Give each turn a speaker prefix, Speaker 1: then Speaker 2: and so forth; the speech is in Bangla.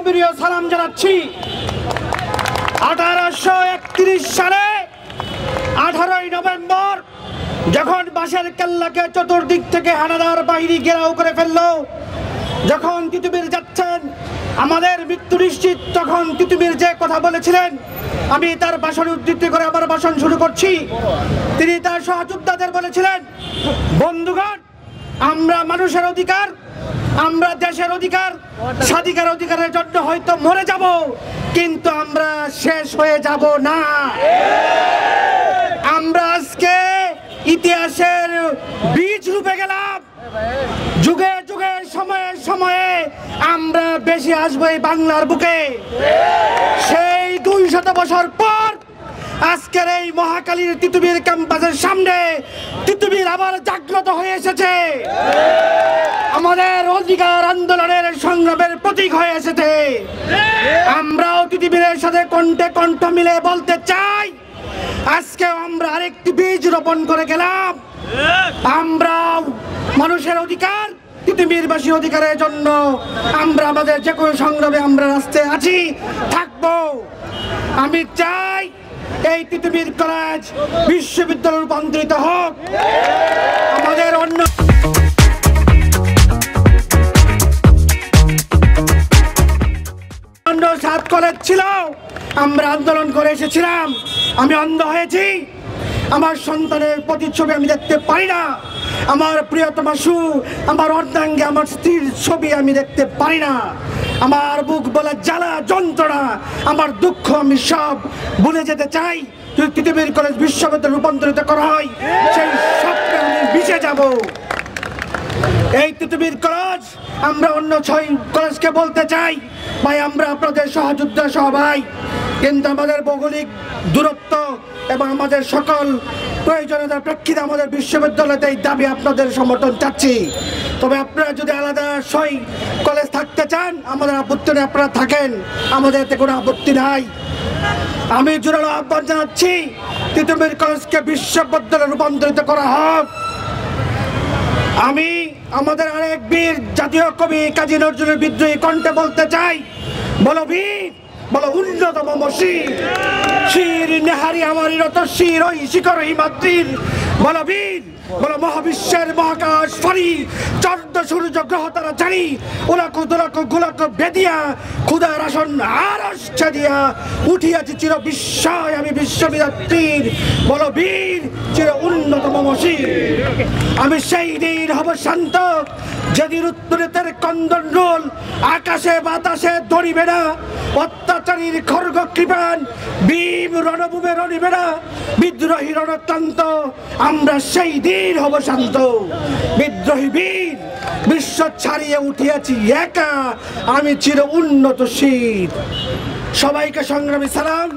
Speaker 1: প্রিয় সালাম জানাচ্ছি। 1831 সালে 18ই নভেম্বর যখন বাঁশের কেল্লাকে চতুর্দিক থেকে হানাদার বাহিনী ঘেরাও করে ফেললো, যখন তিতুমির যাচ্ছেন আমাদের মৃত্যু নিশ্চিত, তখন তিতুমির যে কথা বলেছিলেন আমি তার ভাষণ উদ্ধৃতি করে আমার ভাষণ শুরু করছি। তিনি তার সহযোদ্ধাদের বলেছিলেন, বন্ধুগণ, আমরা মানুষের অধিকার, আমরা দেশের অধিকার, স্বাধিকার অধিকারের জন্য হয়তো মরে যাব, কিন্তু আমরা শেষ হয়ে যাব না। আমরা আজকে ইতিহাসের বীজ রূপে গেলাম, যুগে যুগে সময়ে সময়ে আমরা বেশি আসবো এই বাংলার বুকে। সেই 200 বছর পর আজকের এই মহাকালীর তিতুমির ক্যাম্পাসের সামনে তিতুমির আবার জাগ্রত হয়ে এসেছে, আমাদের অধিকার আন্দোলনের সংগ্রামের প্রতীক হয়ে এসেছে। আমরাও তিতুমিরের সাথে কণ্ঠে কণ্ঠ মিলে বলতে চাই, আজকে আমরা আরেকটি বীজ রোপণ করে গেলাম। আমরা মানুষের অধিকার, তিতুমিরবাসী অধিকারের জন্য আমরা আমাদের যে কোনো সংগ্রামে আমরা রাস্তায় আছি, থাকবো। আমি চাই এই তিতুমির কলেজ বিশ্ববিদ্যালয়ে রূপান্তরিত হোক। আমাদের অন্য 7 কলেজ ছিল, আমরা আন্দোলন করে এসেছিলাম। আমি অন্ধ হয়েছি, আমার সন্তানের প্রতিচ্ছবি আমি দেখতে পারি না, আমার প্রিয়তমা আমার অর্ধাঙ্গে আমার স্ত্রীর ছবি আমি দেখতে পারি না, আমার বুক বলা জ্বালা যন্ত্রণা, আমার দুঃখ আমি সব ভুলে যেতে চাই। যদি তিতুমির কলেজ বিশ্ববিদ্যালয়ে রূপান্তরিত করা হয়, সেই স্বপ্নে আমি মিশে যাব। এই তিতুমির কলেজ, আমরা অন্য 6 কলেজকে বলতে চাই, ভাই আমরা আপনাদের সহযোদ্ধা সবাই, কিন্তু আমাদের ভৌগোলিক দূরত্ব এবং আমাদের সকল প্রয়োজনীয়তার প্রেক্ষিতে আমাদের বিশ্ববিদ্যালয়তে এই দাবি আপনাদের সমর্থন চাচ্ছি। তবে আপনারা যদি আলাদা 6 কলেজ থাকতে চান, আমাদের আপত্তি নেই, আপনারা থাকেন, আমাদের এতে কোনো আপত্তি নাই। আমি জোরালো আহ্বান জানাচ্ছি, তিতুমির কলেজকে বিশ্ববিদ্যালয়ে রূপান্তরিত করা হোক। আমি আমাদের আরেক বীর জাতীয় কবি কাজী নজরুলের বিদ্রোহী কণ্ঠে বলতে চাই, বলো বীর, বলো উন্নতম শির, শির নেহারি আমারই রত শির, ওই শিখর হিমাদ্রির, বলো বীর, বলো মহাবিশ্বের মহাকাশ ফারি, 14 সূর্য গ্রহ তারা জানি, ওলাক দোলাক গোলাক বেদিয়া, ক্ষুধার আসন আরশ ছাদিয়া, উঠিয়াছি চির বিস্ময় আমি বিশ্ববিদ্যাত্রীর, বলো বীর, চির উন্নতম শির। আমি সেই দিন হব শান্ত, যেদিন উত্তরের কন্দন রোল আকাশে বাতাসে ধরিবে না, অত্যাচারীর খর্গ কৃপান ভীম রণভূমে রণিবে না, বিদ্রোহী রণক্রান্ত আমরা সেই দিন হব শান্ত। বিদ্রোহী বীর, বিশ্ব ছাড়িয়ে উঠিয়াছি একা, আমি চির উন্নত শির। সবাইকে সংগ্রামী সালাম।